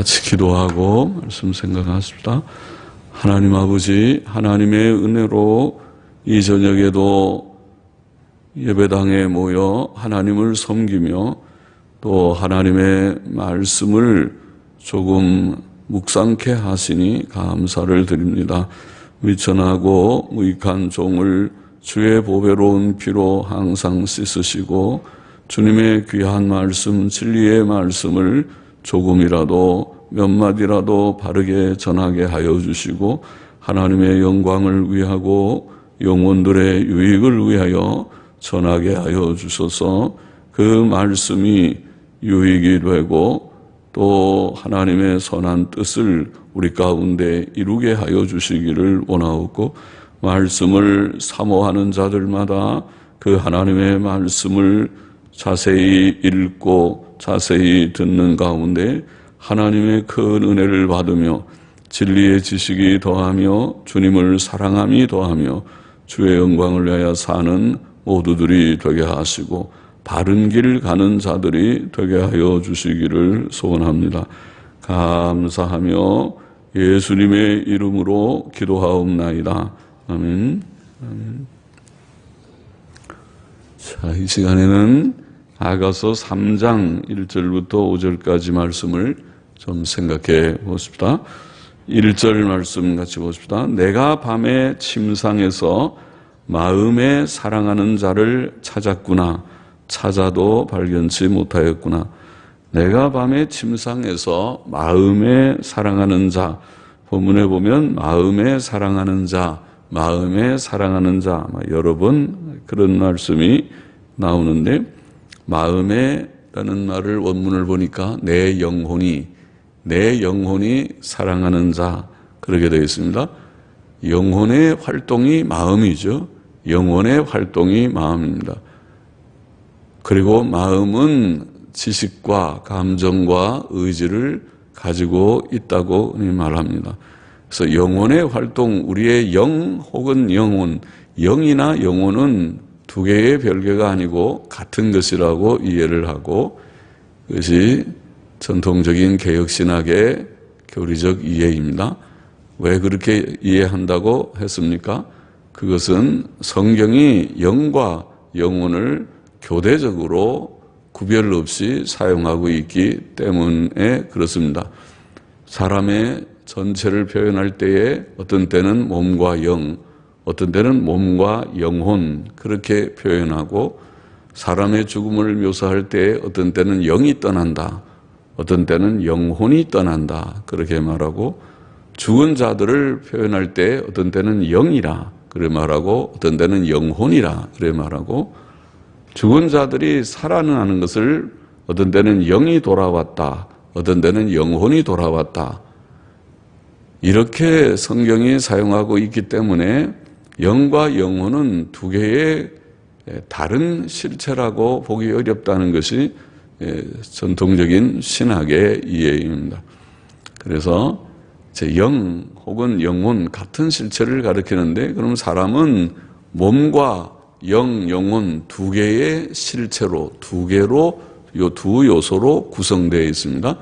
같이 기도하고 말씀 생각하십시다. 하나님 아버지, 하나님의 은혜로 이 저녁에도 예배당에 모여 하나님을 섬기며 또 하나님의 말씀을 조금 묵상케 하시니 감사를 드립니다. 위천하고 무익한 종을 주의 보배로운 피로 항상 씻으시고 주님의 귀한 말씀, 진리의 말씀을 조금이라도 몇 마디라도 바르게 전하게 하여 주시고 하나님의 영광을 위하고 영혼들의 유익을 위하여 전하게 하여 주셔서 그 말씀이 유익이 되고 또 하나님의 선한 뜻을 우리 가운데 이루게 하여 주시기를 원하옵고 말씀을 사모하는 자들마다 그 하나님의 말씀을 자세히 읽고 자세히 듣는 가운데 하나님의 큰 은혜를 받으며 진리의 지식이 더하며 주님을 사랑함이 더하며 주의 영광을 위하여 사는 모두들이 되게 하시고 바른 길 가는 자들이 되게 하여 주시기를 소원합니다. 감사하며 예수님의 이름으로 기도하옵나이다. 아멘. 아멘. 자, 이 시간에는 아가서 3장 1절부터 5절까지 말씀을 좀 생각해 보십시다. 1절 말씀 같이 보십시다. 내가 밤에 침상에서 마음에 사랑하는 자를 찾았구나. 찾아도 발견치 못하였구나. 내가 밤에 침상에서 마음에 사랑하는 자, 본문에 보면 마음에 사랑하는 자, 마음에 사랑하는 자, 여러 번 그런 말씀이 나오는데 마음에 라는 말을 원문을 보니까 내 영혼이 사랑하는 자 그렇게 되어 있습니다. 영혼의 활동이 마음이죠. 영혼의 활동이 마음입니다. 그리고 마음은 지식과 감정과 의지를 가지고 있다고 말합니다. 그래서 영혼의 활동, 우리의 영 혹은 영혼, 영이나 영혼은 두 개의 별개가 아니고 같은 것이라고 이해를 하고 그것이 전통적인 개혁신학의 교리적 이해입니다. 왜 그렇게 이해한다고 했습니까? 그것은 성경이 영과 영혼을 교대적으로 구별 없이 사용하고 있기 때문에 그렇습니다. 사람의 전체를 표현할 때에 어떤 때는 몸과 영, 어떤 때는 몸과 영혼 그렇게 표현하고 사람의 죽음을 묘사할 때 어떤 때는 영이 떠난다, 어떤 때는 영혼이 떠난다 그렇게 말하고 죽은 자들을 표현할 때 어떤 때는 영이라 그래 말하고 어떤 때는 영혼이라 그래 말하고 죽은 자들이 살아나는 것을 어떤 때는 영이 돌아왔다, 어떤 때는 영혼이 돌아왔다 이렇게 성경이 사용하고 있기 때문에 영과 영혼은 두 개의 다른 실체라고 보기 어렵다는 것이 전통적인 신학의 이해입니다. 그래서 영 혹은 영혼 같은 실체를 가리키는데 그럼 사람은 몸과 영혼 두 개의 실체로 두 개로 요 두 요소로 구성되어 있습니다.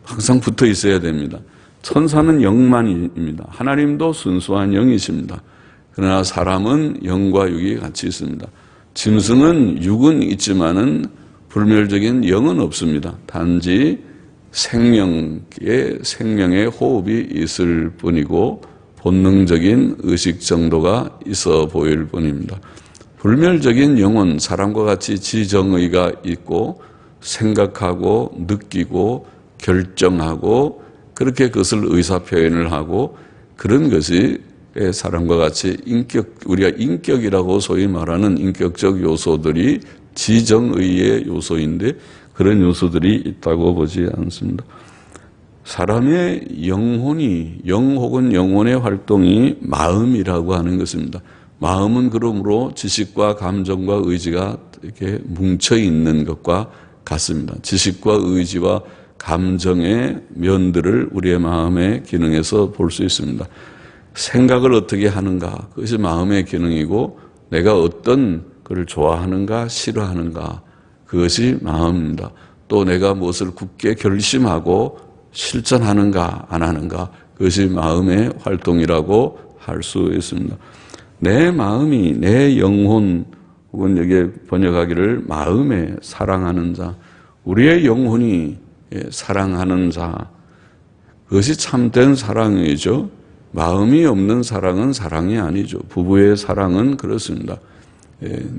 항상 붙어 있어야 됩니다. 천사는 영만입니다. 하나님도 순수한 영이십니다. 그러나 사람은 영과 육이 같이 있습니다. 짐승은 육은 있지만은 불멸적인 영은 없습니다. 단지 생명의 호흡이 있을 뿐이고 본능적인 의식 정도가 있어 보일 뿐입니다. 불멸적인 영은 사람과 같이 지정의가 있고 생각하고 느끼고 결정하고 그렇게 그것을 의사표현을 하고 그런 것이 사람과 같이 우리가 인격이라고 소위 말하는 인격적 요소들이 지정의의 요소인데 그런 요소들이 있다고 보지 않습니다. 사람의 영혼이, 영 혹은 영혼의 활동이 마음이라고 하는 것입니다. 마음은 그러므로 지식과 감정과 의지가 이렇게 뭉쳐 있는 것과 같습니다. 지식과 의지와 감정의 면들을 우리의 마음의 기능에서 볼 수 있습니다. 생각을 어떻게 하는가, 그것이 마음의 기능이고 내가 어떤 것을 좋아하는가 싫어하는가 그것이 마음입니다. 또 내가 무엇을 굳게 결심하고 실천하는가 안 하는가, 그것이 마음의 활동이라고 할 수 있습니다. 내 마음이, 내 영혼, 혹은 여기에 번역하기를 마음에 사랑하는 자, 우리의 영혼이 사랑하는 자, 그것이 참된 사랑이죠. 마음이 없는 사랑은 사랑이 아니죠. 부부의 사랑은 그렇습니다.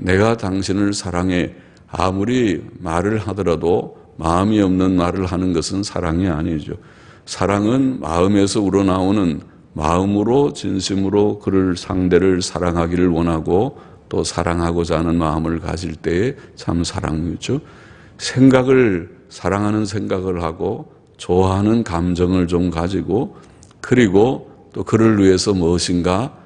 내가 당신을 사랑해, 아무리 말을 하더라도 마음이 없는 말을 하는 것은 사랑이 아니죠. 사랑은 마음에서 우러나오는, 마음으로 진심으로 그를, 상대를 사랑하기를 원하고 또 사랑하고자 하는 마음을 가질 때에 참 사랑이죠. 사랑하는 생각을 하고 좋아하는 감정을 좀 가지고, 그리고 또 그를 위해서 무엇인가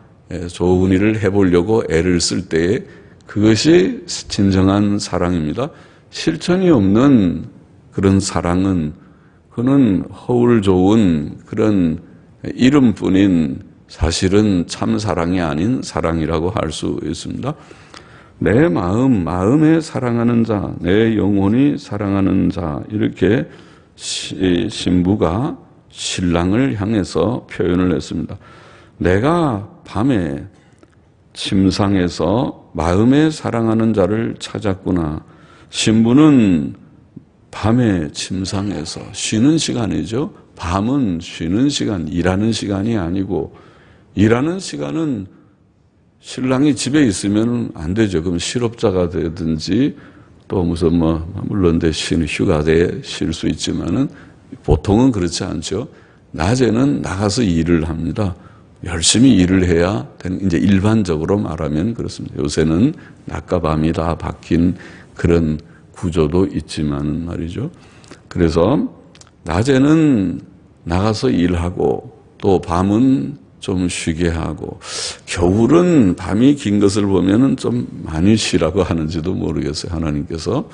좋은 일을 해보려고 애를 쓸 때에 그것이 진정한 사랑입니다. 실천이 없는 그런 사랑은, 그는 허울 좋은 그런 이름뿐인 사실은 참 사랑이 아닌 사랑이라고 할 수 있습니다. 내 마음에 사랑하는 자, 내 영혼이 사랑하는 자, 이렇게 신부가 신랑을 향해서 표현을 했습니다. 내가 밤에 침상에서 마음에 사랑하는 자를 찾았구나. 신부는 밤에 침상에서 쉬는 시간이죠. 밤은 쉬는 시간, 일하는 시간이 아니고, 일하는 시간은 신랑이 집에 있으면 안 되죠. 그럼 실업자가 되든지 또 무슨 물론 휴가대에 쉴 수 있지만은 보통은 그렇지 않죠. 낮에는 나가서 일을 합니다. 열심히 일을 해야 되는, 이제 일반적으로 말하면 그렇습니다. 요새는 낮과 밤이 다 바뀐 그런 구조도 있지만 말이죠. 그래서 낮에는 나가서 일하고 또 밤은 좀 쉬게 하고, 겨울은 밤이 긴 것을 보면은 좀 많이 쉬라고 하는지도 모르겠어요, 하나님께서.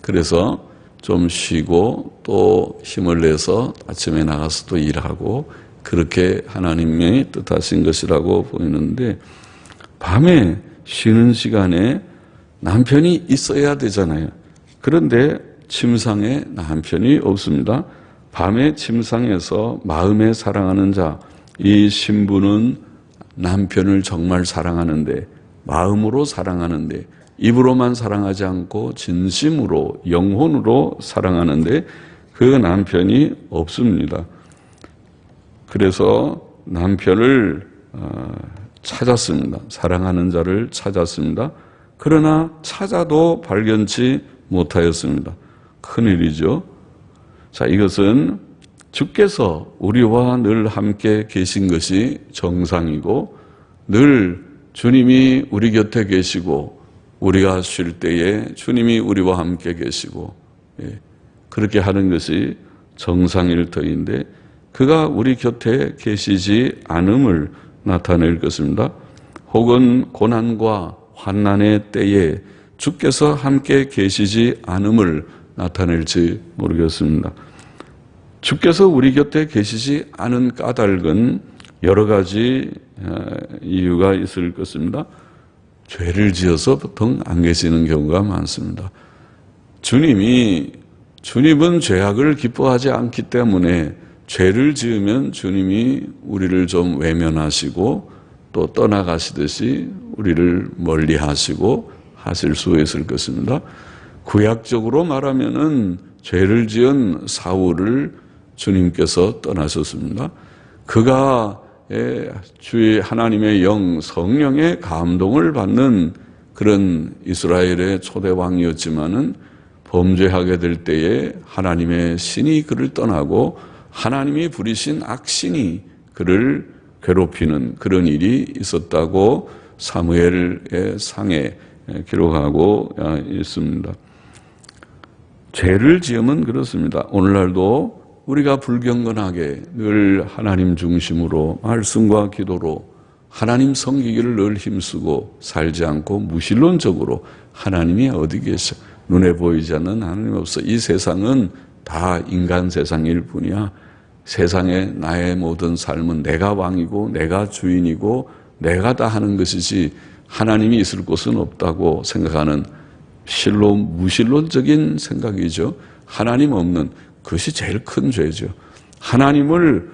그래서 좀 쉬고 또 힘을 내서 아침에 나가서 또 일하고, 그렇게 하나님이 뜻하신 것이라고 보이는데, 밤에 쉬는 시간에 남편이 있어야 되잖아요. 그런데 침상에 남편이 없습니다. 밤에 침상에서 마음에 사랑하는 자, 이 신부는 남편을 정말 사랑하는데, 마음으로 사랑하는데, 입으로만 사랑하지 않고 진심으로, 영혼으로 사랑하는데 그 남편이 없습니다. 그래서 남편을 찾았습니다. 사랑하는 자를 찾았습니다. 그러나 찾아도 발견치 못하였습니다. 큰일이죠. 자, 이것은 주께서 우리와 늘 함께 계신 것이 정상이고, 늘 주님이 우리 곁에 계시고, 우리가 쉴 때에 주님이 우리와 함께 계시고, 그렇게 하는 것이 정상일 터인데, 그가 우리 곁에 계시지 않음을 나타낼 것입니다. 혹은 고난과 환난의 때에 주께서 함께 계시지 않음을 나타낼지 모르겠습니다. 주께서 우리 곁에 계시지 않은 까닭은 여러 가지 이유가 있을 것입니다. 죄를 지어서 보통 안 계시는 경우가 많습니다. 주님은 죄악을 기뻐하지 않기 때문에 죄를 지으면 주님이 우리를 좀 외면하시고 또 떠나가시듯이 우리를 멀리 하시고 하실 수 있을 것입니다. 구약적으로 말하면은 죄를 지은 사울을 주님께서 떠나셨습니다. 그가 주의 하나님의 영, 성령의 감동을 받는 그런 이스라엘의 초대 왕이었지만은 범죄하게 될 때에 하나님의 신이 그를 떠나고 하나님이 부리신 악신이 그를 괴롭히는 그런 일이 있었다고 사무엘의 상에 기록하고 있습니다. 죄를 지으면 그렇습니다. 오늘날도 우리가 불경건하게 늘 하나님 중심으로 말씀과 기도로 하나님 섬기기를 늘 힘쓰고 살지 않고 무신론적으로 하나님이 어디 계셔? 눈에 보이지 않는 하나님 없어. 이 세상은 다 인간 세상일 뿐이야. 세상에 나의 모든 삶은 내가 왕이고 내가 주인이고 내가 다 하는 것이지 하나님이 있을 곳은 없다고 생각하는 무신론적인 생각이죠. 하나님 없는, 그것이 제일 큰 죄죠. 하나님을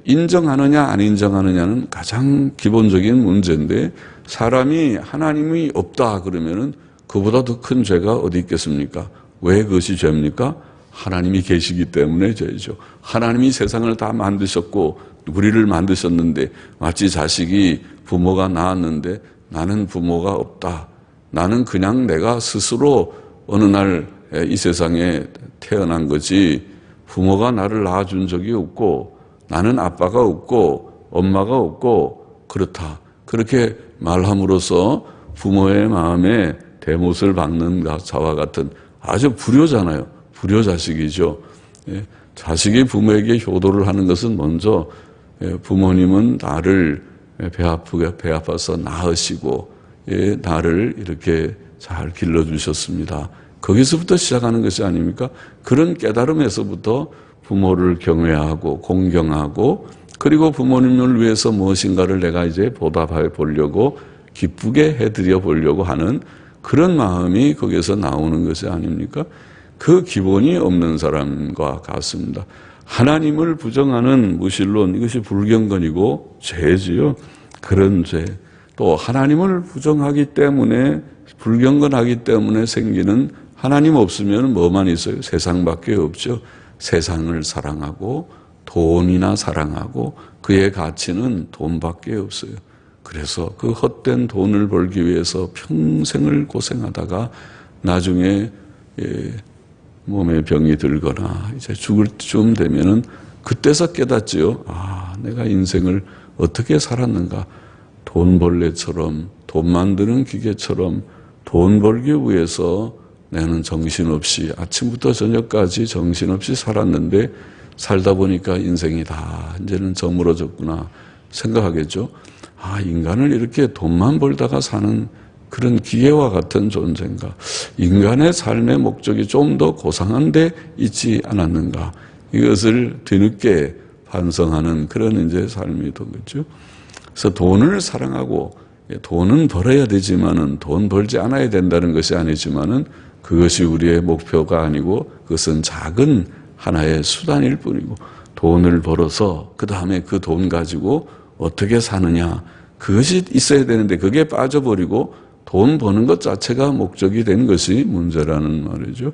인정하느냐 안 인정하느냐는 가장 기본적인 문제인데, 사람이 하나님이 없다 그러면은 그보다 더 큰 죄가 어디 있겠습니까? 왜 그것이 죄입니까? 하나님이 계시기 때문에 죄죠. 하나님이 세상을 다 만드셨고 우리를 만드셨는데, 마치 자식이 부모가 낳았는데 나는 부모가 없다. 나는 그냥 내가 스스로 어느 날 이 세상에 태어난 거지, 부모가 나를 낳아준 적이 없고 나는 아빠가 없고 엄마가 없고 그렇다. 그렇게 말함으로써 부모의 마음에 대못을 박는 자와 같은 아주 불효잖아요. 불효자식이죠. 자식이 부모에게 효도를 하는 것은 먼저 부모님은 나를 배 아파서 낳으시고 나를 이렇게 잘 길러주셨습니다. 거기서부터 시작하는 것이 아닙니까? 그런 깨달음에서부터 부모를 경외하고 공경하고, 그리고 부모님을 위해서 무엇인가를 내가 이제 보답해 보려고 기쁘게 해드려 보려고 하는 그런 마음이 거기에서 나오는 것이 아닙니까? 그 기본이 없는 사람과 같습니다. 하나님을 부정하는 무신론, 이것이 불경건이고 죄지요. 그런 죄. 또 하나님을 부정하기 때문에, 불경건하기 때문에 생기는, 하나님 없으면 뭐만 있어요? 세상밖에 없죠. 세상을 사랑하고 돈이나 사랑하고 그의 가치는 돈밖에 없어요. 그래서 그 헛된 돈을 벌기 위해서 평생을 고생하다가 나중에 몸에 병이 들거나 이제 죽을 쯤 되면은 그때서 깨닫지요. 아, 내가 인생을 어떻게 살았는가. 돈벌레처럼, 돈 만드는 기계처럼 돈 벌기 위해서 나는 정신없이 아침부터 저녁까지 정신없이 살았는데, 살다 보니까 인생이 다 이제는 저물어졌구나 생각하겠죠. 아, 인간을 이렇게 돈만 벌다가 사는 그런 기계와 같은 존재인가. 인간의 삶의 목적이 좀 더 고상한 데 있지 않았는가. 이것을 뒤늦게 반성하는 그런 이제 삶이 되겠죠. 그래서 돈을 사랑하고, 돈은 벌어야 되지만은 돈 벌지 않아야 된다는 것이 아니지만은 그것이 우리의 목표가 아니고, 그것은 작은 하나의 수단일 뿐이고, 돈을 벌어서 그 다음에 그 돈 가지고 어떻게 사느냐, 그것이 있어야 되는데 그게 빠져버리고 돈 버는 것 자체가 목적이 된 것이 문제라는 말이죠.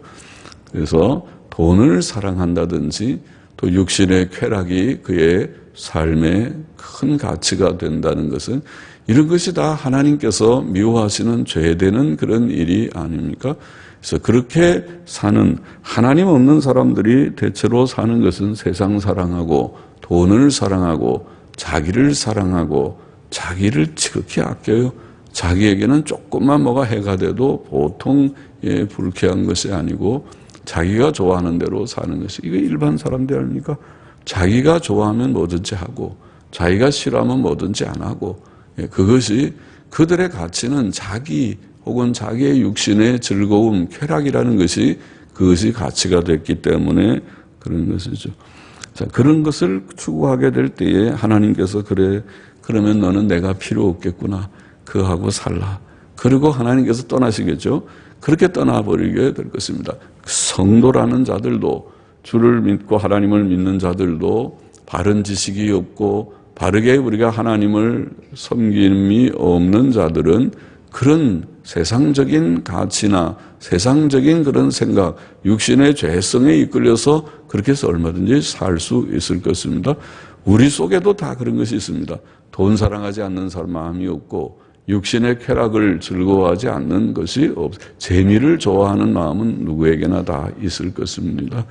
그래서 돈을 사랑한다든지 또 육신의 쾌락이 그의 삶에 큰 가치가 된다는 것은, 이런 것이 다 하나님께서 미워하시는 죄되는 그런 일이 아닙니까? 그래서 그렇게 사는, 하나님 없는 사람들이 대체로 사는 것은 세상 사랑하고 돈을 사랑하고 자기를 사랑하고 자기를 지극히 아껴요. 자기에게는 조금만 뭐가 해가 돼도 보통 불쾌한 것이 아니고 자기가 좋아하는 대로 사는 것이, 이게 일반 사람들 아닙니까? 자기가 좋아하면 뭐든지 하고 자기가 싫어하면 뭐든지 안 하고, 그것이 그들의 가치는 자기 혹은 자기의 육신의 즐거움, 쾌락이라는 것이, 그것이 가치가 됐기 때문에 그런 것이죠. 자, 그런 것을 추구하게 될 때에 하나님께서 그러면 너는 내가 필요 없겠구나. 그거하고 살라. 그리고 하나님께서 떠나시겠죠. 그렇게 떠나버리게 될 것입니다. 성도라는 자들도, 주를 믿고 하나님을 믿는 자들도 바른 지식이 없고 바르게 우리가 하나님을 섬김이 없는 자들은 그런 세상적인 가치나 세상적인 그런 생각, 육신의 죄성에 이끌려서 그렇게 해서 얼마든지 살 수 있을 것입니다. 우리 속에도 다 그런 것이 있습니다. 돈 사랑하지 않는 사람 마음이 없고, 육신의 쾌락을 즐거워하지 않는 것이 재미를 좋아하는 마음은 누구에게나 다 있을 것입니다.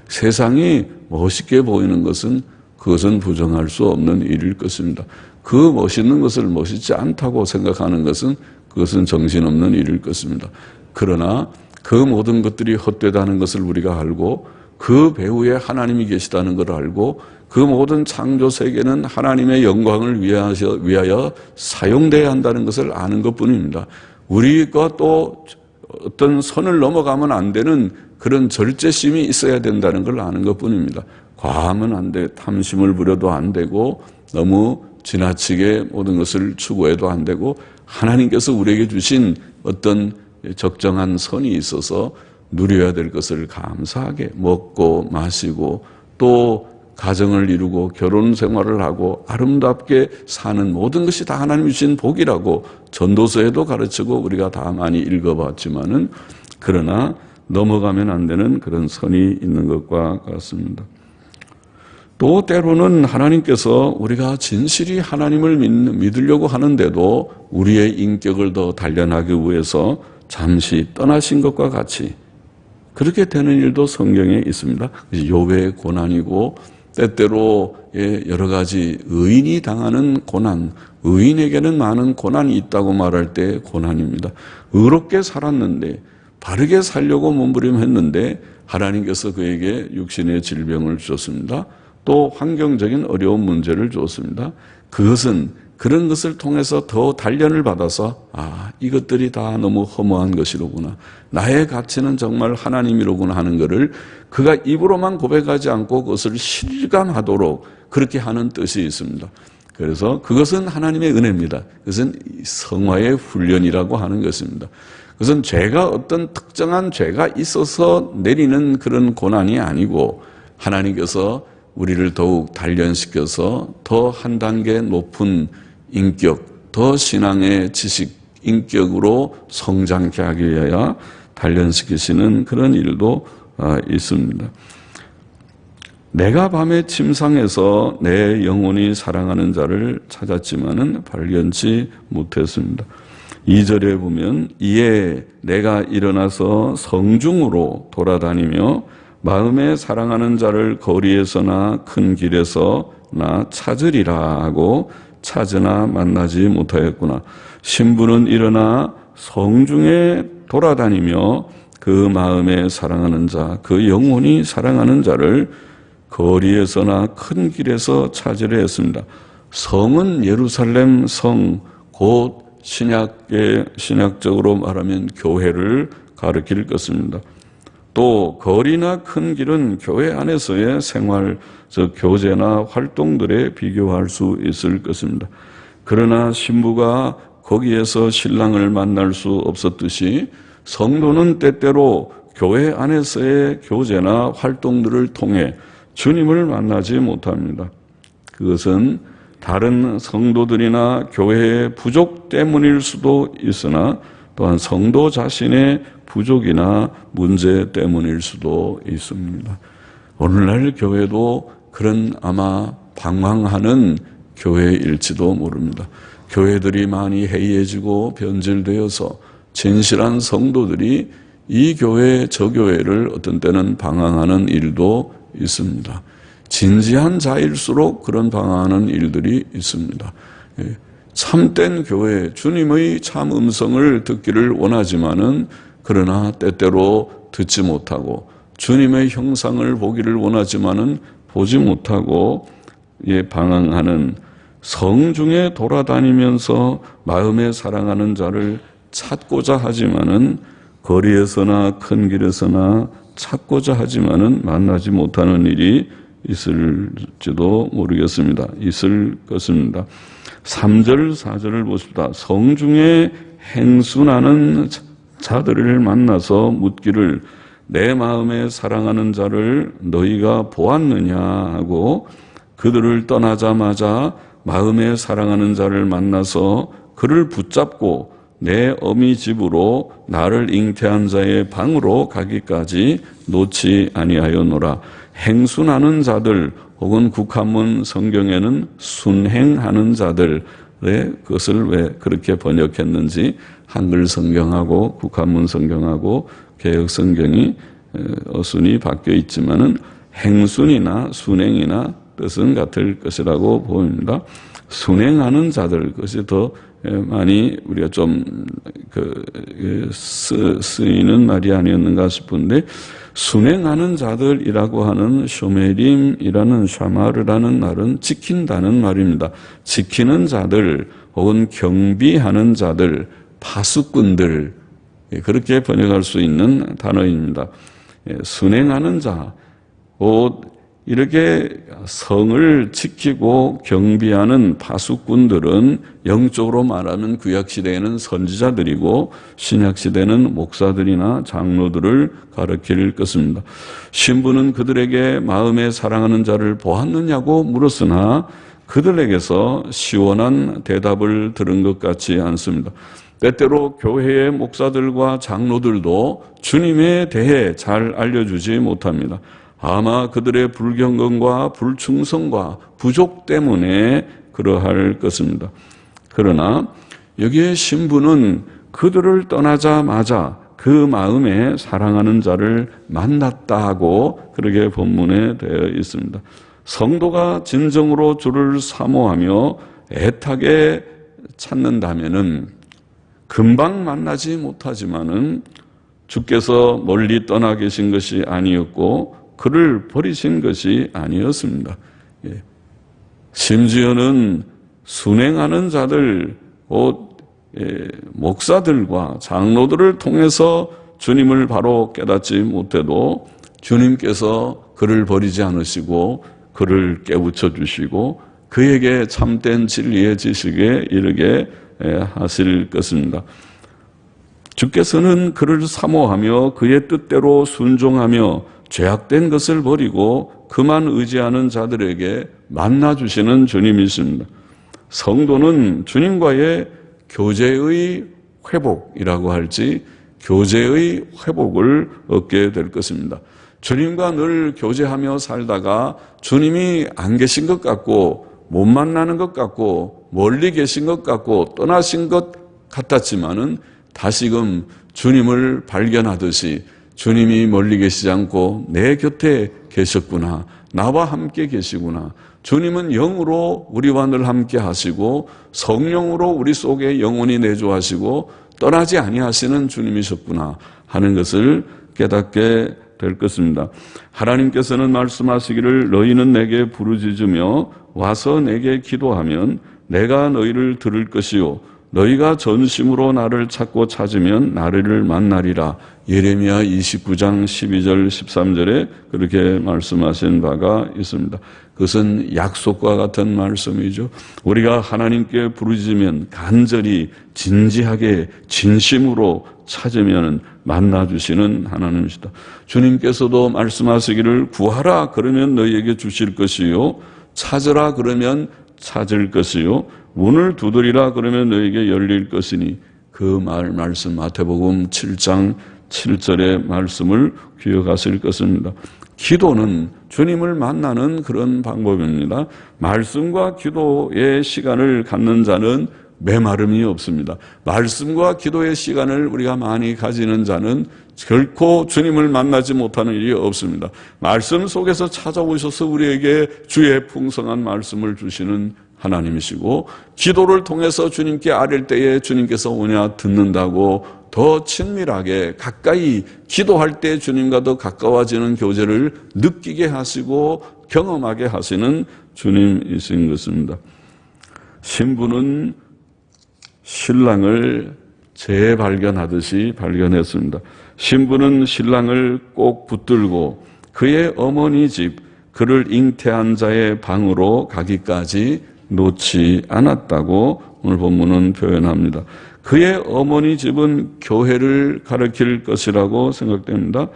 세상이 멋있게 보이는 것은, 그것은 부정할 수 없는 일일 것입니다. 그 멋있는 것을 멋있지 않다고 생각하는 것은, 그것은 정신없는 일일 것입니다. 그러나 그 모든 것들이 헛되다는 것을 우리가 알고, 그 배후에 하나님이 계시다는 것을 알고, 그 모든 창조 세계는 하나님의 영광을 위하여 사용돼야 한다는 것을 아는 것뿐입니다. 우리가 또 어떤 선을 넘어가면 안 되는 그런 절제심이 있어야 된다는 걸 아는 것뿐입니다. 과하면 안 돼, 탐심을 부려도 안 되고, 너무 지나치게 모든 것을 추구해도 안 되고, 하나님께서 우리에게 주신 어떤 적정한 선이 있어서 누려야 될 것을 감사하게 먹고 마시고, 또 가정을 이루고 결혼 생활을 하고 아름답게 사는 모든 것이 다 하나님이 주신 복이라고 전도서에도 가르치고 우리가 다 많이 읽어봤지만은 그러나 넘어가면 안 되는 그런 선이 있는 것과 같습니다. 또 때로는 하나님께서 우리가 진실이 하나님을 믿으려고 하는데도 우리의 인격을 더 단련하기 위해서 잠시 떠나신 것과 같이 그렇게 되는 일도 성경에 있습니다. 욥의 고난이고 때때로 여러 가지 의인이 당하는 고난, 의인에게는 많은 고난이 있다고 말할 때 고난입니다. 의롭게 살았는데 바르게 살려고 몸부림했는데 하나님께서 그에게 육신의 질병을 주셨습니다. 또 환경적인 어려운 문제를 주었습니다. 그것은 그런 것을 통해서 더 단련을 받아서 이것들이 다 너무 허무한 것이로구나. 나의 가치는 정말 하나님이로구나 하는 것을 그가 입으로만 고백하지 않고 그것을 실감하도록 그렇게 하는 뜻이 있습니다. 그래서 그것은 하나님의 은혜입니다. 그것은 성화의 훈련이라고 하는 것입니다. 그것은 죄가 어떤 특정한 죄가 있어서 내리는 그런 고난이 아니고 하나님께서 우리를 더욱 단련시켜서 더 한 단계 높은 인격, 더 신앙의 지식, 인격으로 성장케 하기 위하여 단련시키시는 그런 일도 있습니다. 내가 밤에 침상에서 내 영혼이 사랑하는 자를 찾았지만은 발견치 못했습니다. 2절에 보면 이에 내가 일어나서 성중으로 돌아다니며 마음에 사랑하는 자를 거리에서나 큰 길에서나 찾으리라 하고 찾으나 만나지 못하였구나. 신부는 일어나 성중에 돌아다니며 그 마음에 사랑하는 자, 그 영혼이 사랑하는 자를 거리에서나 큰 길에서 찾으려 했습니다. 성은 예루살렘 성, 곧 신약적으로 말하면 교회를 가리킬 것입니다. 또 거리나 큰 길은 교회 안에서의 생활, 즉 교제나 활동들에 비교할 수 있을 것입니다. 그러나 신부가 거기에서 신랑을 만날 수 없었듯이 성도는 때때로 교회 안에서의 교제나 활동들을 통해 주님을 만나지 못합니다. 그것은 다른 성도들이나 교회의 부족 때문일 수도 있으나 또한 성도 자신의 부족이나 문제 때문일 수도 있습니다. 오늘날 교회도 그런 아마 방황하는 교회일지도 모릅니다. 교회들이 많이 해이해지고 변질되어서 진실한 성도들이 이 교회 저 교회를 어떤 때는 방황하는 일도 있습니다. 진지한 자일수록 그런 방황하는 일들이 있습니다. 참된 교회, 주님의 참 음성을 듣기를 원하지만은 그러나 때때로 듣지 못하고 주님의 형상을 보기를 원하지만은 보지 못하고 방황하는 성중에 돌아다니면서 마음에 사랑하는 자를 찾고자 하지만은 거리에서나 큰 길에서나 찾고자 하지만은 만나지 못하는 일이 있을지도 모르겠습니다. 있을 것입니다. 3절, 4절을 보십시다. 성중에 행순하는 자들을 만나서 묻기를 내 마음에 사랑하는 자를 너희가 보았느냐 하고 그들을 떠나자마자 마음에 사랑하는 자를 만나서 그를 붙잡고 내 어미 집으로 나를 잉태한 자의 방으로 가기까지 놓지 아니하였노라. 행순하는 자들 혹은 국한문 성경에는 순행하는 자들의 그것을 왜 그렇게 번역했는지 한글 성경하고 국한문 성경하고 개역 성경이 어순이 바뀌어 있지만은 행순이나 순행이나 뜻은 같을 것이라고 보입니다. 순행하는 자들, 그것이 더 많이 우리가 좀 쓰이는 말이 아니었는가 싶은데, 순행하는 자들이라고 하는 쇼메림이라는 샤마르라는 말은 지킨다는 말입니다. 지키는 자들 혹은 경비하는 자들, 파수꾼들, 그렇게 번역할 수 있는 단어입니다. 순행하는 자, 곧 이렇게 성을 지키고 경비하는 파수꾼들은 영적으로 말하면 구약시대에는 선지자들이고 신약시대는 목사들이나 장로들을 가리킬 것입니다. 신부는 그들에게 마음에 사랑하는 자를 보았느냐고 물었으나 그들에게서 시원한 대답을 들은 것 같지 않습니다. 때때로 교회의 목사들과 장로들도 주님에 대해 잘 알려주지 못합니다. 아마 그들의 불경건과 불충성과 부족 때문에 그러할 것입니다. 그러나 여기에 신부는 그들을 떠나자마자 그 마음에 사랑하는 자를 만났다고 그렇게 본문에 되어 있습니다. 성도가 진정으로 주를 사모하며 애타게 찾는다면은 금방 만나지 못하지만은 주께서 멀리 떠나 계신 것이 아니었고 그를 버리신 것이 아니었습니다. 심지어는 순행하는 자들, 곧 목사들과 장로들을 통해서 주님을 바로 깨닫지 못해도 주님께서 그를 버리지 않으시고 그를 깨우쳐 주시고 그에게 참된 진리의 지식에 이르게 하실 것입니다. 주께서는 그를 사모하며 그의 뜻대로 순종하며 죄악된 것을 버리고 그만 의지하는 자들에게 만나주시는 주님이십니다. 성도는 주님과의 교제의 회복이라고 할지 교제의 회복을 얻게 될 것입니다. 주님과 늘 교제하며 살다가 주님이 안 계신 것 같고 못 만나는 것 같고 멀리 계신 것 같고 떠나신 것 같았지만은 다시금 주님을 발견하듯이 주님이 멀리 계시지 않고 내 곁에 계셨구나. 나와 함께 계시구나. 주님은 영으로 우리와 늘 함께 하시고 성령으로 우리 속에 영원히 내주하시고 떠나지 아니하시는 주님이셨구나 하는 것을 깨닫게 될 것입니다. 하나님께서는 말씀하시기를 너희는 내게 부르짖으며 와서 내게 기도하면 내가 너희를 들을 것이요 너희가 전심으로 나를 찾고 찾으면 나를 만나리라. 예레미야 29장 12절 13절에 그렇게 말씀하신 바가 있습니다. 그것은 약속과 같은 말씀이죠. 우리가 하나님께 부르짖으면 간절히 진지하게 진심으로 찾으면 만나주시는 하나님이시다. 주님께서도 말씀하시기를 구하라 그러면 너희에게 주실 것이요 찾으라 그러면 찾을 것이요 문을 두드리라 그러면 너에게 열릴 것이니 그 말씀 마태복음 7장 7절의 말씀을 기억하실 것입니다. 기도는 주님을 만나는 그런 방법입니다. 말씀과 기도의 시간을 갖는 자는 메마름이 없습니다. 말씀과 기도의 시간을 우리가 많이 가지는 자는 결코 주님을 만나지 못하는 일이 없습니다. 말씀 속에서 찾아오셔서 우리에게 주의 풍성한 말씀을 주시는 하나님이시고 기도를 통해서 주님께 아뢰 때에 주님께서 오냐 듣는다고 더 친밀하게 가까이 기도할 때 주님과 더 가까워지는 교제를 느끼게 하시고 경험하게 하시는 주님이신 것입니다. 신부는 신랑을 재발견하듯이 발견했습니다. 신부는 신랑을 꼭 붙들고 그의 어머니 집 그를 잉태한 자의 방으로 가기까지 놓지 않았다고 오늘 본문은 표현합니다. 그의 어머니 집은 교회를 가리킬 것이라고 생각됩니다.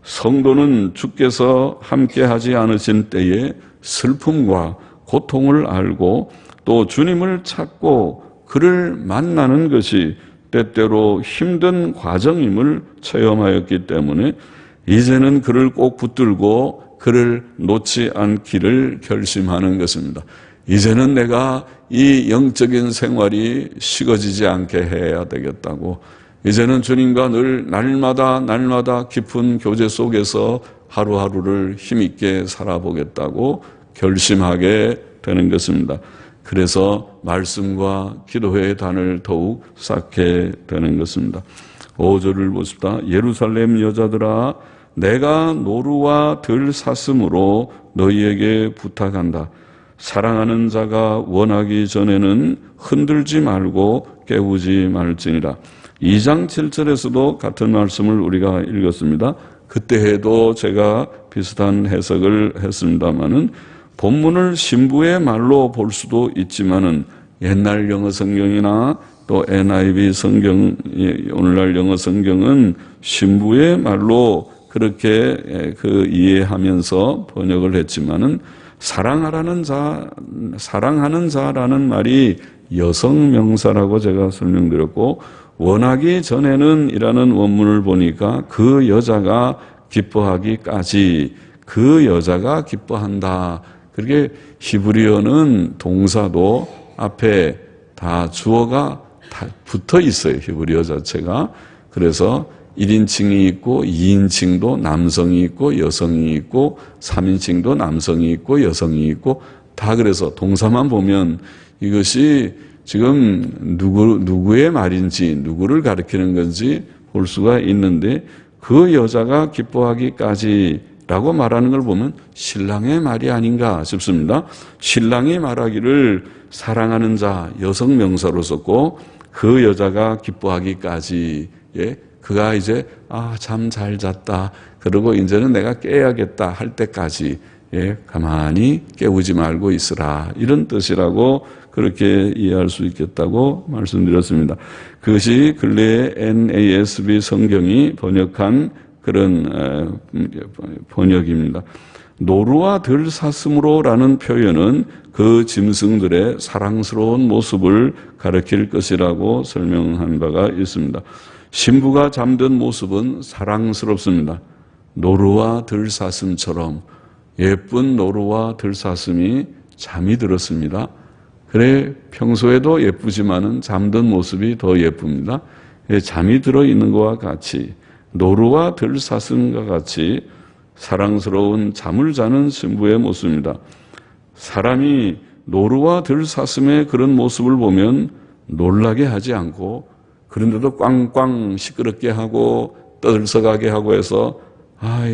성도는 주께서 함께하지 않으신 때에 슬픔과 고통을 알고 또 주님을 찾고 그를 만나는 것이 때때로 힘든 과정임을 체험하였기 때문에 이제는 그를 꼭 붙들고 그를 놓지 않기를 결심하는 것입니다. 이제는 내가 이 영적인 생활이 식어지지 않게 해야 되겠다고, 이제는 주님과 늘 날마다 깊은 교제 속에서 하루하루를 힘있게 살아보겠다고 결심하게 되는 것입니다. 그래서 말씀과 기도의 단을 더욱 쌓게 되는 것입니다. 5절을 보십시다. 예루살렘 여자들아 내가 노루와 들사슴으로 너희에게 부탁한다. 사랑하는 자가 원하기 전에는 흔들지 말고 깨우지 말지니라. 2장 7절에서도 같은 말씀을 우리가 읽었습니다. 그때에도 제가 비슷한 해석을 했습니다마는 본문을 신부의 말로 볼 수도 있지만은 옛날 영어 성경이나 또 NIV 성경, 오늘날 영어 성경은 신부의 말로 그렇게 이해하면서 번역을 했지만은 사랑하는 자라는 말이 여성 명사라고 제가 설명드렸고, 원하기 전에는 이라는 원문을 보니까 그 여자가 기뻐하기까지, 그 여자가 기뻐한다. 그렇게 히브리어는 동사도 앞에 다 주어가 다 붙어 있어요. 히브리어 자체가. 그래서 1인칭이 있고 2인칭도 남성이 있고 여성이 있고 3인칭도 남성이 있고 여성이 있고 다 그래서 동사만 보면 이것이 지금 누구의 말인지 누구를 가리키는 건지 볼 수가 있는데, 그 여자가 기뻐하기까지라고 말하는 걸 보면 신랑의 말이 아닌가 싶습니다. 신랑이 말하기를 사랑하는 자 여성 명사로 썼고, 그 여자가 기뻐하기까지, 그가 이제 잠 잘 잤다 그러고 이제는 내가 깨야겠다 할 때까지 가만히 깨우지 말고 있으라, 이런 뜻이라고 그렇게 이해할 수 있겠다고 말씀드렸습니다. 그것이 근래의 NASB 성경이 번역한 그런 번역입니다. 노루와 들사슴으로라는 표현은 그 짐승들의 사랑스러운 모습을 가리킬 것이라고 설명한 바가 있습니다. 신부가 잠든 모습은 사랑스럽습니다. 노루와 들사슴처럼 예쁜 노루와 들사슴이 잠이 들었습니다. 그래 평소에도 예쁘지만은 잠든 모습이 더 예쁩니다. 잠이 들어 있는 것과 같이 노루와 들사슴과 같이 사랑스러운 잠을 자는 신부의 모습입니다. 사람이 노루와 들사슴의 그런 모습을 보면 놀라게 하지 않고, 그런데도 꽝꽝 시끄럽게 하고 떠들썩하게 하고 해서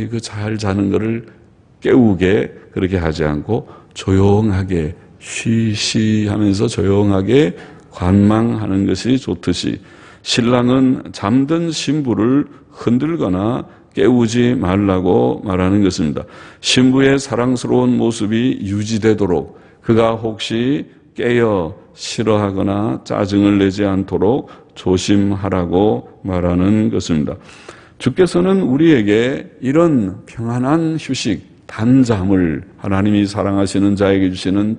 이거 잘 자는 거를 깨우게 그렇게 하지 않고 조용하게 쉬쉬하면서 조용하게 관망하는 것이 좋듯이, 신랑은 잠든 신부를 흔들거나 깨우지 말라고 말하는 것입니다. 신부의 사랑스러운 모습이 유지되도록 그가 혹시 깨어 싫어하거나 짜증을 내지 않도록 조심하라고 말하는 것입니다. 주께서는 우리에게 이런 평안한 휴식, 단잠을, 하나님이 사랑하시는 자에게 주시는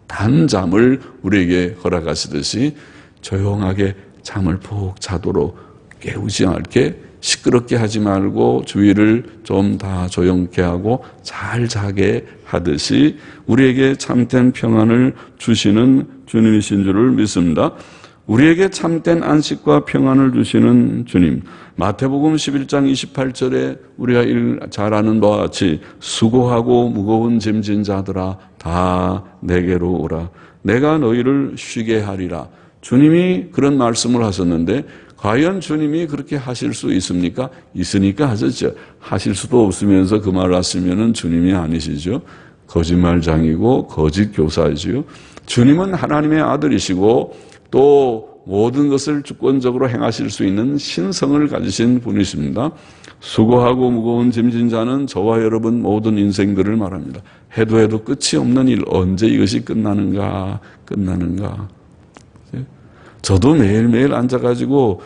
단잠을 우리에게 허락하시듯이 조용하게 잠을 푹 자도록, 깨우지 않게 시끄럽게 하지 말고 주위를 좀 다 조용케 하고 잘 자게 하듯이 우리에게 참된 평안을 주시는 주님이신 줄을 믿습니다. 우리에게 참된 안식과 평안을 주시는 주님, 마태복음 11장 28절에 우리가 잘 아는 바와 같이 수고하고 무거운 짐진 자들아 다 내게로 오라, 내가 너희를 쉬게 하리라. 주님이 그런 말씀을 하셨는데 과연 주님이 그렇게 하실 수 있습니까? 있으니까 하셨죠. 하실 수도 없으면서 그 말을 하시면은 주님이 아니시죠. 거짓말장이고 거짓 교사이지요. 주님은 하나님의 아들이시고 또 모든 것을 주권적으로 행하실 수 있는 신성을 가지신 분이십니다. 수고하고 무거운 짐진 자는 저와 여러분 모든 인생들을 말합니다. 해도 해도 끝이 없는 일, 언제 이것이 끝나는가. 저도 매일매일 앉아가지고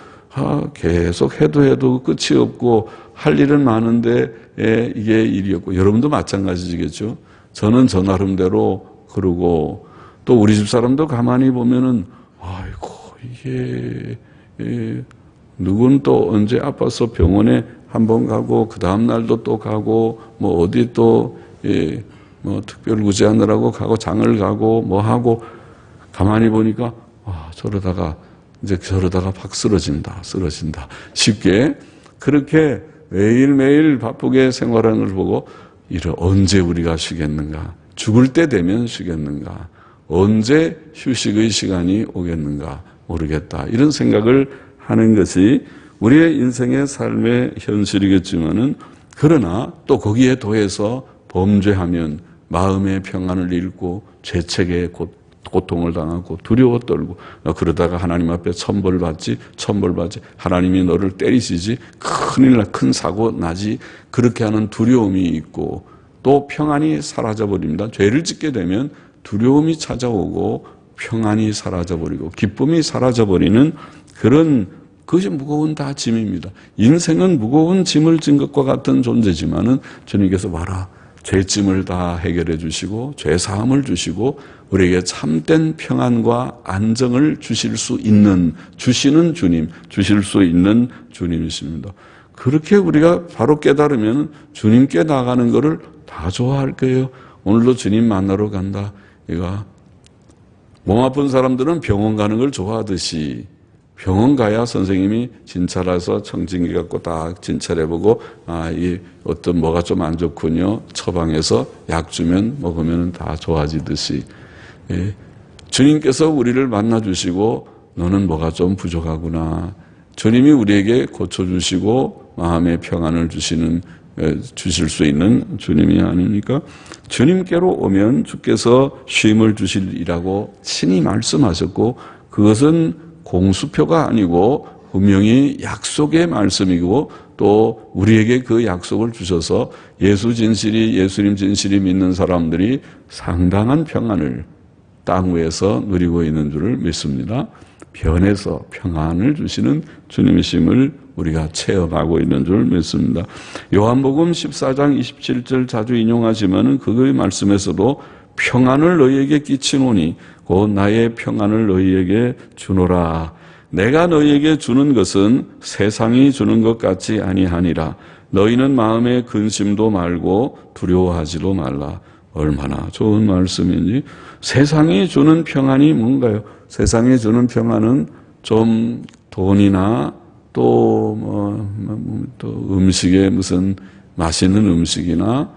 계속 해도 끝이 없고 할 일은 많은데 이게 일이 없고, 여러분도 마찬가지겠죠. 저는 저 나름대로 그러고, 또 우리 집 사람도 가만히 보면은 아이고 이게 누군 또 언제 아파서 병원에 한번 가고 그 다음 날도 또 가고 뭐 어디 또 뭐 특별구제하느라고 가고 장을 가고 뭐 하고, 가만히 보니까 저러다가 팍 쓰러진다. 쉽게 그렇게 매일매일 바쁘게 생활하는 걸 보고 언제 우리가 쉬겠는가? 죽을 때 되면 쉬겠는가? 언제 휴식의 시간이 오겠는가? 모르겠다. 이런 생각을 하는 것이 우리의 인생의 삶의 현실이겠지만은, 그러나 또 거기에 더해서 범죄하면 마음의 평안을 잃고 죄책에 곧 고통을 당하고 두려워 떨고 그러다가 하나님 앞에 천벌받지 하나님이 너를 때리시지 큰일 나 큰 사고 나지 그렇게 하는 두려움이 있고 또 평안이 사라져버립니다. 죄를 짓게 되면 두려움이 찾아오고 평안이 사라져버리고 기쁨이 사라져버리는 그것이 무거운 다 짐입니다. 인생은 무거운 짐을 진 것과 같은 존재지만은 주님께서 와라. 죄짐을 다 해결해 주시고 죄사함을 주시고 우리에게 참된 평안과 안정을 주실 수 있는 주시는 주님, 주실 수 있는 주님이십니다. 그렇게 우리가 바로 깨달으면 주님께 나가는 것을 다 좋아할 거예요. 오늘도 주님 만나러 간다. 몸 아픈 사람들은 병원 가는 걸 좋아하듯이 병원 가야 선생님이 진찰해서 청진기 갖고 딱 진찰해보고 이 어떤 뭐가 좀 안 좋군요. 처방해서 약 주면 먹으면 다 좋아지듯이 주님께서 우리를 만나주시고 너는 뭐가 좀 부족하구나. 주님이 우리에게 고쳐주시고 마음의 평안을 주실 수 있는 주님이 아닙니까? 주님께로 오면 주께서 쉼을 주시리라고 친히 말씀하셨고 그것은 공수표가 아니고 분명히 약속의 말씀이고 또 우리에게 그 약속을 주셔서 예수님 진실이 믿는 사람들이 상당한 평안을 땅 위에서 누리고 있는 줄을 믿습니다. 변해서 평안을 주시는 주님이심을 우리가 체험하고 있는 줄 믿습니다. 요한복음 14장 27절 자주 인용하지만은 그의 말씀에서도 평안을 너희에게 끼치노니 곧 나의 평안을 너희에게 주노라. 내가 너희에게 주는 것은 세상이 주는 것 같지 아니하니라. 너희는 마음에 근심도 말고 두려워하지도 말라. 얼마나 좋은 말씀인지. 세상이 주는 평안이 뭔가요? 세상이 주는 평안은 좀 돈이나 또 음식에 무슨 맛있는 음식이나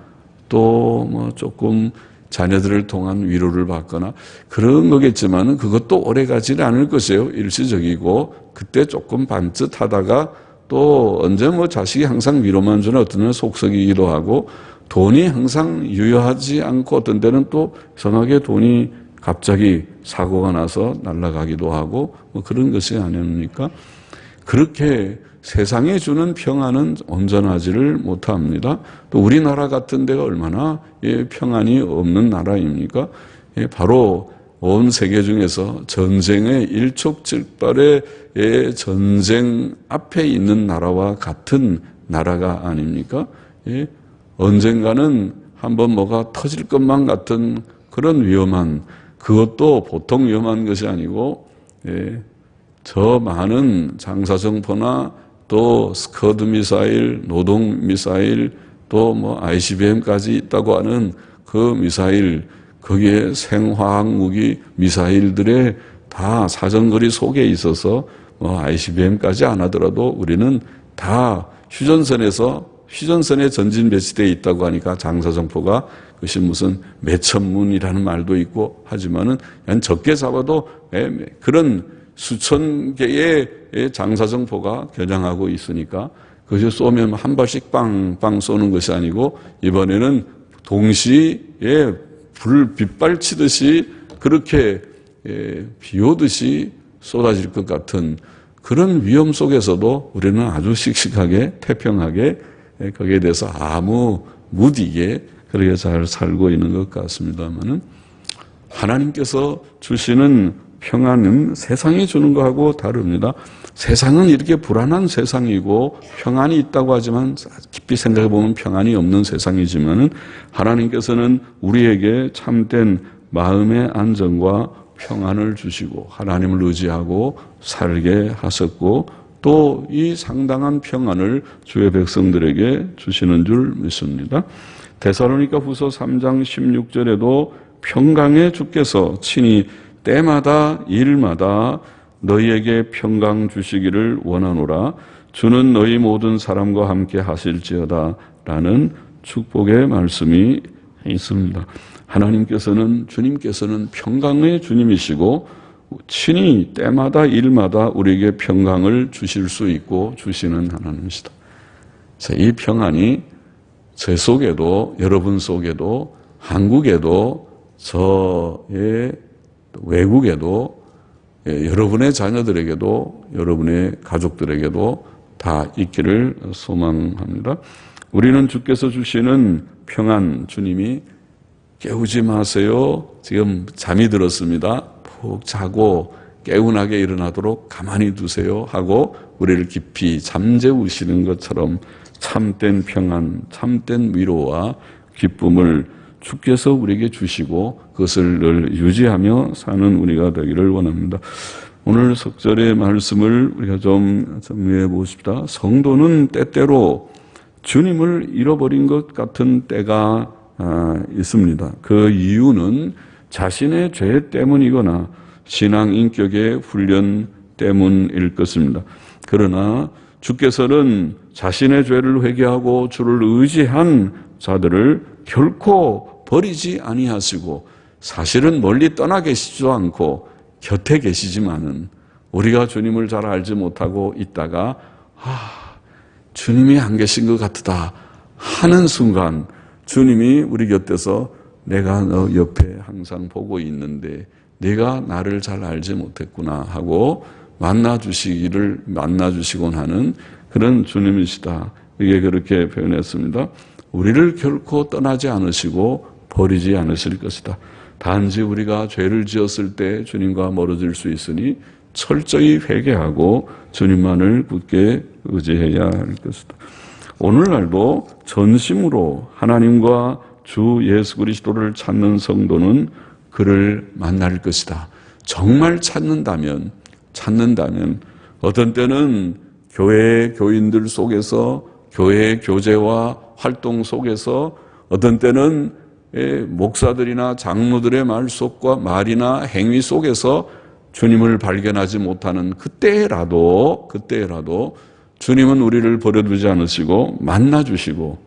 또 조금 자녀들을 통한 위로를 받거나 그런 거겠지만은 그것도 오래 가지는 않을 것이에요. 일시적이고 그때 조금 반듯하다가 또 언제 자식이 항상 위로만 주는 어떤 때는 속썩이기도 하고 돈이 항상 유효하지 않고 어떤 때는 또 이상하게 돈이 갑자기 사고가 나서 날아가기도 하고 그런 것이 아닙니까? 그렇게 세상에 주는 평안은 온전하지를 못합니다. 또 우리나라 같은 데가 얼마나 평안이 없는 나라입니까? 바로 온 세계 중에서 전쟁의 일촉즉발의 전쟁 앞에 있는 나라와 같은 나라가 아닙니까? 언젠가는 한번 뭐가 터질 것만 같은 그런 위험한 그것도 보통 위험한 것이 아니고 저 많은 장사정포나 또 스커드 미사일, 노동 미사일, 또 ICBM까지 있다고 하는 그 미사일, 거기에 생화학 무기 미사일들의 다 사정거리 속에 있어서 ICBM까지 안 하더라도 우리는 다 휴전선에 전진 배치되어 있다고 하니까 장사정포가 그것이 무슨 몇천문이라는 말도 있고 하지만은 그냥 적게 잡아도 그런 수천 개의 장사정포가 겨냥하고 있으니까 그것이 쏘면 한 발씩 빵빵 쏘는 것이 아니고 이번에는 동시에 빗발치듯이 그렇게 비 오듯이 쏟아질 것 같은 그런 위험 속에서도 우리는 아주 씩씩하게 태평하게 거기에 대해서 아무 무디게 그렇게 잘 살고 있는 것 같습니다만은 하나님께서 주시는 평안은 세상이 주는 것하고 다릅니다. 세상은 이렇게 불안한 세상이고 평안이 있다고 하지만 깊이 생각해 보면 평안이 없는 세상이지만은 하나님께서는 우리에게 참된 마음의 안정과 평안을 주시고 하나님을 의지하고 살게 하셨고 또 이 상당한 평안을 주의 백성들에게 주시는 줄 믿습니다. 데살로니가 후서 3장 16절에도 평강의 주께서 친히 때마다 일마다 너희에게 평강 주시기를 원하노라. 주는 너희 모든 사람과 함께 하실지어다 라는 축복의 말씀이 있습니다. 주님께서는 평강의 주님이시고 친히 때마다 일마다 우리에게 평강을 주실 수 있고 주시는 하나님이시다. 이 평안이 제 속에도 여러분 속에도 한국에도 저의 외국에도 여러분의 자녀들에게도 여러분의 가족들에게도 다 있기를 소망합니다. 우리는 주께서 주시는 평안, 주님이 깨우지 마세요. 지금 잠이 들었습니다. 푹 자고 개운하게 일어나도록 가만히 두세요 하고 우리를 깊이 잠재우시는 것처럼 참된 평안, 참된 위로와 기쁨을 주께서 우리에게 주시고 그것을 늘 유지하며 사는 우리가 되기를 원합니다. 오늘 석절의 말씀을 우리가 좀 정리해 보십시다. 성도는 때때로 주님을 잃어버린 것 같은 때가 있습니다. 그 이유는 자신의 죄 때문이거나 신앙 인격의 훈련 때문일 것입니다. 그러나 주께서는 자신의 죄를 회개하고 주를 의지한 자들을 결코 버리지 아니하시고 사실은 멀리 떠나 계시지도 않고 곁에 계시지만은 우리가 주님을 잘 알지 못하고 있다가 주님이 안 계신 것 같다 하는 순간 주님이 우리 곁에서 내가 너 옆에 항상 보고 있는데 네가 나를 잘 알지 못했구나 하고 만나주시곤 하는 그런 주님이시다. 이게 그렇게 표현했습니다. 우리를 결코 떠나지 않으시고 버리지 않으실 것이다. 단지 우리가 죄를 지었을 때 주님과 멀어질 수 있으니 철저히 회개하고 주님만을 굳게 의지해야 할 것이다. 오늘날도 전심으로 하나님과 주 예수 그리스도를 찾는 성도는 그를 만날 것이다. 정말 찾는다면 어떤 때는 교회 교인들 속에서 교회 교제와 활동 속에서 어떤 때는 목사들이나 장로들의 말이나 행위 속에서 주님을 발견하지 못하는 그때라도 주님은 우리를 버려두지 않으시고 만나주시고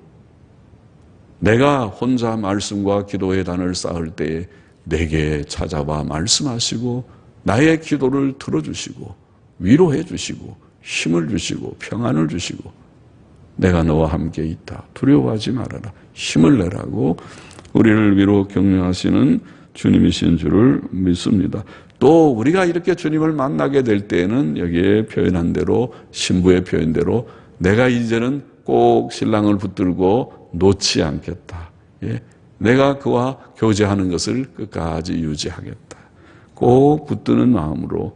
내가 혼자 말씀과 기도의 단을 쌓을 때에 내게 찾아와 말씀하시고 나의 기도를 들어주시고 위로해 주시고 힘을 주시고 평안을 주시고 내가 너와 함께 있다. 두려워하지 말아라. 힘을 내라고 우리를 위로 격려하시는 주님이신 줄을 믿습니다. 또 우리가 이렇게 주님을 만나게 될 때에는 여기에 표현한 대로 신부의 표현대로 내가 이제는 꼭 신랑을 붙들고 놓지 않겠다. 내가 그와 교제하는 것을 끝까지 유지하겠다. 꼭 붙드는 마음으로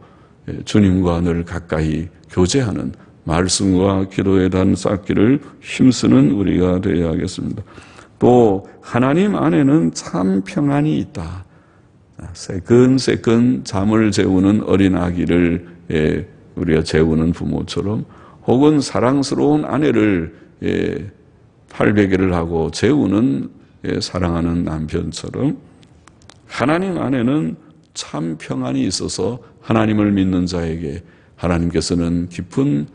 주님과 늘 가까이 교제하는 말씀과 기도의 단 쌓기를 힘쓰는 우리가 되어야 하겠습니다. 또 하나님 안에는 참 평안이 있다. 새끈새끈 잠을 재우는 어린 아기를 우리가 재우는 부모처럼 혹은 사랑스러운 아내를 팔베개를 하고 재우는 사랑하는 남편처럼 하나님 안에는 참 평안이 있어서 하나님을 믿는 자에게 하나님께서는 깊은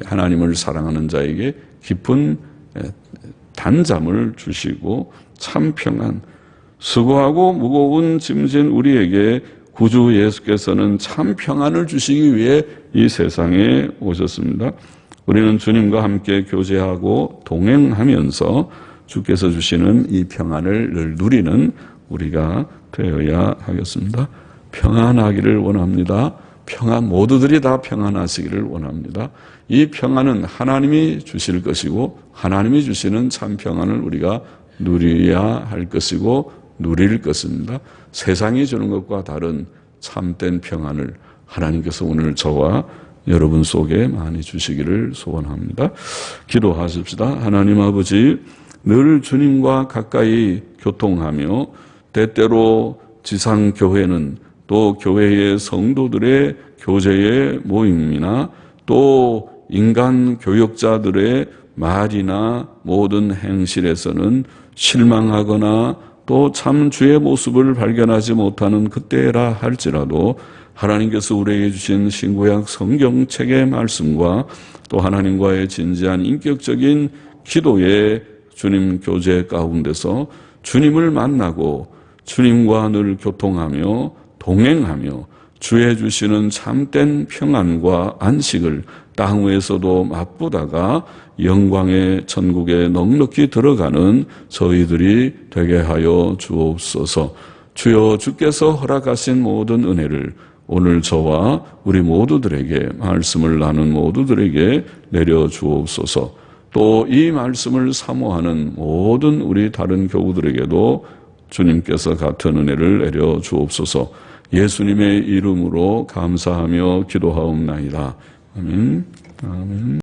하나님을 사랑하는 자에게 깊은 단잠을 주시고 참 평안, 수고하고 무거운 짐진 우리에게 구주 예수께서는 참 평안을 주시기 위해 이 세상에 오셨습니다. 우리는 주님과 함께 교제하고 동행하면서 주께서 주시는 이 평안을 늘 누리는 우리가 되어야 하겠습니다. 평안하기를 원합니다. 모두들이 다 평안하시기를 원합니다. 이 평안은 하나님이 주실 것이고 하나님이 주시는 참 평안을 우리가 누려야 할 것이고 누릴 것입니다. 세상이 주는 것과 다른 참된 평안을 하나님께서 오늘 저와 여러분 속에 많이 주시기를 소원합니다. 기도하십시다. 하나님 아버지, 늘 주님과 가까이 교통하며 때때로 지상교회는 또 교회의 성도들의 교제의 모임이나 또 인간 교역자들의 말이나 모든 행실에서는 실망하거나 또 참 주의 모습을 발견하지 못하는 그때라 할지라도 하나님께서 우리에게 주신 신구약 성경책의 말씀과 또 하나님과의 진지한 인격적인 기도의 주님 교제 가운데서 주님을 만나고 주님과 늘 교통하며 동행하며 주의 주시는 참된 평안과 안식을 땅 위에서도 맛보다가 영광의 천국에 넉넉히 들어가는 저희들이 되게 하여 주옵소서. 주여 주께서 허락하신 모든 은혜를 오늘 저와 우리 모두들에게 말씀을 나눈 모두들에게 내려주옵소서. 또 이 말씀을 사모하는 모든 우리 다른 교우들에게도 주님께서 같은 은혜를 내려주옵소서. 예수님의 이름으로 감사하며 기도하옵나이다. 아멘. 아멘.